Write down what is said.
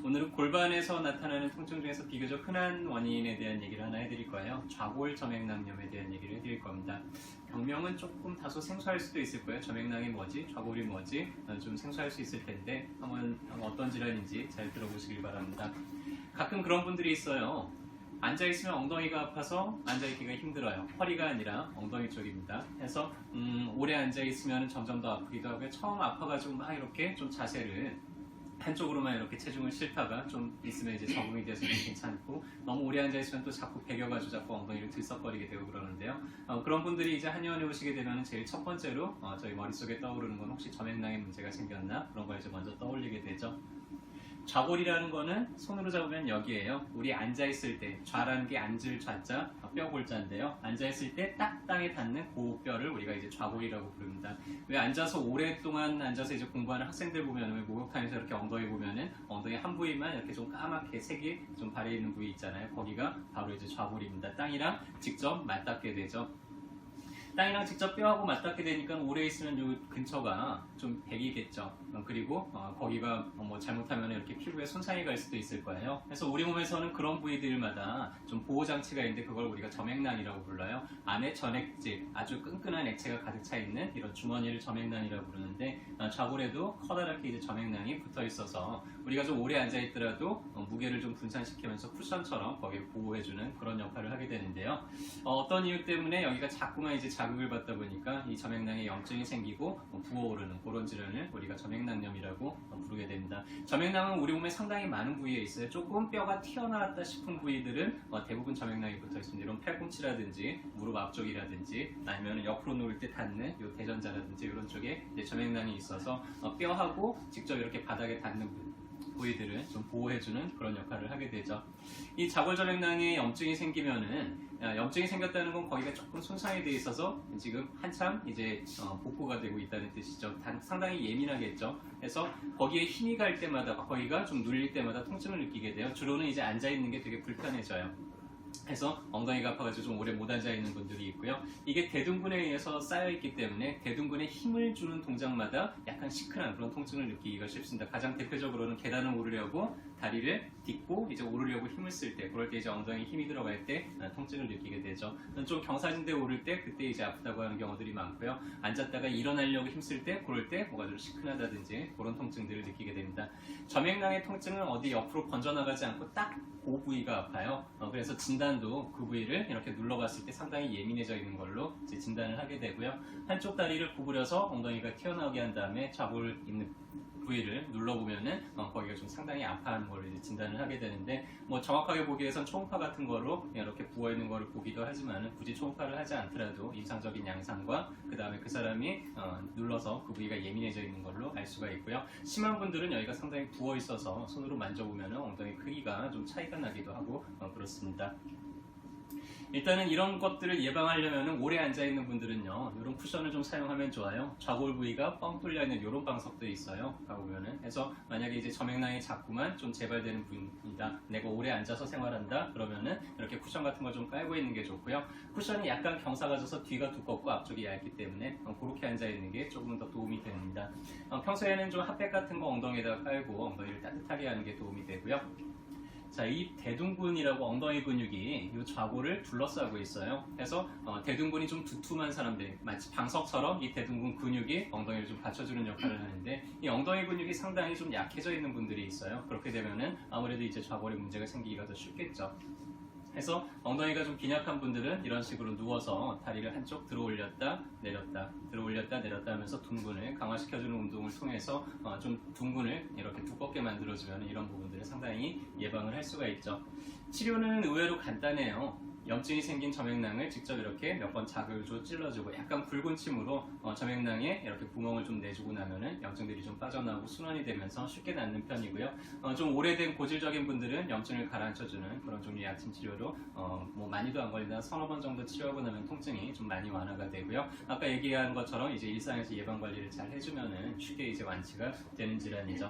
오늘은 골반에서 나타나는 통증 중에서 비교적 흔한 원인에 대한 얘기를 하나 해드릴 거예요. 좌골 점액낭염에 대한 얘기를 해드릴 겁니다. 병명은 조금 다소 생소할 수도 있을 거예요. 점액낭이 뭐지? 좌골이 뭐지? 좀 생소할 수 있을 텐데 한번 어떤 질환인지 잘 들어보시길 바랍니다. 가끔 그런 분들이 있어요. 앉아있으면 엉덩이가 아파서 앉아있기가 힘들어요. 허리가 아니라 엉덩이 쪽입니다. 그래서 오래 앉아있으면 점점 더 아프기도 하고요. 처음 아파가지고 막 이렇게 좀 자세를 한쪽으로만 이렇게 체중을 싣다가 좀 있으면 이제 적응이 돼서 좀 괜찮고, 너무 오래 앉아있으면 또 자꾸 베겨가지고 자꾸 엉덩이를 들썩거리게 되고 그러는데요. 그런 분들이 이제 한의원에 오시게 되면 제일 첫 번째로 저희 머릿속에 떠오르는 건 혹시 점액낭에 문제가 생겼나? 그런 걸 이제 먼저 떠올리게 되죠. 좌골이라는 거는 손으로 잡으면 여기에요. 우리 앉아있을 때, 좌라는 게 앉을 좌자, 뼈 골자인데요. 앉아있을 때 딱 땅에 닿는 그 뼈를 우리가 이제 좌골이라고 부릅니다. 왜 앉아서 오랫동안 앉아서 이제 공부하는 학생들 보면, 왜 목욕탕에서 이렇게 엉덩이 보면은 엉덩이 한 부위만 이렇게 좀 까맣게 색이 좀 발해 있는 부위 있잖아요. 거기가 바로 이제 좌골입니다. 땅이랑 직접 맞닿게 되죠. 땅이랑 직접 뼈하고 맞닿게 되니까 오래 있으면 요 근처가 좀 베기겠죠. 그리고 거기가 뭐 잘못하면 이렇게 피부에 손상이 갈 수도 있을 거예요. 그래서 우리 몸에서는 그런 부위들마다 좀 보호장치가 있는데 그걸 우리가 점액낭이라고 불러요. 안에 전액질, 아주 끈끈한 액체가 가득 차 있는 이런 주머니를 점액낭이라고 부르는데, 좌골에도 커다랗게 이제 점액낭이 붙어 있어서 우리가 좀 오래 앉아 있더라도 무게를 좀 분산시키면서 쿠션처럼 거기를 보호해주는 그런 역할을 하게 되는데요. 어떤 이유 때문에 여기가 자꾸만 이제 자극을 받다 보니까 이 점액낭에 염증이 생기고 부어오르는 그런 질환을 우리가 점액낭염이라고 부르게 됩니다. 점액낭은 우리 몸에 상당히 많은 부위에 있어요. 조금 뼈가 튀어나왔다 싶은 부위들은 대부분 점액낭이 붙어 있습니다. 이런 팔꿈치라든지 무릎 앞쪽이라든지 아니면 옆으로 누울 때 닿는 요 대전자라든지 이런 쪽에 이제 점액낭이 있어서 뼈하고 직접 이렇게 바닥에 닿는 부위들을 좀 보호해주는 그런 역할을 하게 되죠. 이 좌골점액낭에 염증이 생기면은, 염증이 생겼다는 건 거기가 조금 손상이 돼 있어서 지금 한참 이제 복구가 되고 있다는 뜻이죠. 상당히 예민하겠죠. 그래서 거기에 힘이 갈 때마다, 거기가 좀 눌릴 때마다 통증을 느끼게 돼요. 주로는 이제 앉아 있는 게 되게 불편해져요. 해서 엉덩이가 아파가지고 좀 오래 못 앉아 있는 분들이 있고요. 이게 대둔근에 의해서 쌓여있기 때문에 대둔근에 힘을 주는 동작마다 약간 시큰한 그런 통증을 느끼기가 쉽습니다. 가장 대표적으로는 계단을 오르려고 다리를 딛고 이제 오르려고 힘을 쓸 때, 그럴 때 이제 엉덩이에 힘이 들어갈 때 통증을 느끼게 되죠. 좀 경사진데 오를 때 그때 이제 아프다고 하는 경우들이 많고요. 앉았다가 일어나려고 힘쓸 때, 그럴 때 뭐가 좀 시큰하다든지 그런 통증들을 느끼게 됩니다. 점액낭의 통증은 어디 옆으로 번져나가지 않고 딱 그 부위가 아파요. 그래서 진단도 그 부위를 이렇게 눌러봤을 때 상당히 예민해져 있는 걸로 이제 진단을 하게 되고요. 한쪽 다리를 구부려서 엉덩이가 튀어나오게 한 다음에 좌골 있는 부위를 눌러보면은 거기가 좀 상당히 아파하는 걸 이제 진단을 하게 되는데, 뭐 정확하게 보기 위해선 초음파 같은 거로 이렇게 부어 있는 거를 보기도 하지만, 굳이 초음파를 하지 않더라도 임상적인 양상과 그 다음에 그 사람이 눌러서 그 부위가 예민해져 있는 걸로 알 수가 있고요. 심한 분들은 여기가 상당히 부어 있어서 손으로 만져보면 엉덩이 크기가 좀 차이가 나기도 하고 그렇습니다. 일단은 이런 것들을 예방하려면 오래 앉아있는 분들은요, 이런 쿠션을 좀 사용하면 좋아요. 좌골 부위가 뻥 뚫려있는 이런 방석들이 있어요. 가보면은. 그래서 만약에 이제 점액낭이 자꾸만 좀 재발되는 부위이다, 내가 오래 앉아서 생활한다, 그러면은 이렇게 쿠션 같은 거 좀 깔고 있는 게 좋고요. 쿠션이 약간 경사가 져서 뒤가 두껍고 앞쪽이 얇기 때문에 그렇게 앉아있는 게 조금 더 도움이 됩니다. 평소에는 좀 핫팩 같은 거 엉덩이에다가 깔고 엉덩이를 따뜻하게 하는 게 도움이 되고요. 자, 이 대둔근이라고 엉덩이 근육이 이 좌골을 둘러싸고 있어요. 그래서 대둔근이 좀 두툼한 사람들, 마치 방석처럼 이 대둔근 근육이 엉덩이를 좀 받쳐주는 역할을 하는데, 이 엉덩이 근육이 상당히 좀 약해져 있는 분들이 있어요. 그렇게 되면은 아무래도 이제 좌골에 문제가 생기기가 더 쉽겠죠. 그래서 엉덩이가 좀 빈약한 분들은 이런 식으로 누워서 다리를 한쪽 들어 올렸다 내렸다 들어 올렸다 내렸다 하면서 둔근을 강화시켜주는 운동을 통해서 좀 둔근을 이렇게 두껍게 만들어주면 이런 부분들을 상당히 예방을 할 수가 있죠. 치료는 의외로 간단해요. 염증이 생긴 점액낭을 직접 이렇게 몇 번 자극을 줘 찔러주고, 약간 붉은 침으로 점액낭에 이렇게 구멍을 좀 내주고 나면은 염증들이 좀 빠져나오고 순환이 되면서 쉽게 낫는 편이고요. 좀 오래된 고질적인 분들은 염증을 가라앉혀주는 그런 종류의 약침 치료로 뭐 많이도 안 걸리다 서너 번 정도 치료하고 나면 통증이 좀 많이 완화가 되고요. 아까 얘기한 것처럼 이제 일상에서 예방 관리를 잘 해주면은 쉽게 이제 완치가 되는 질환이죠.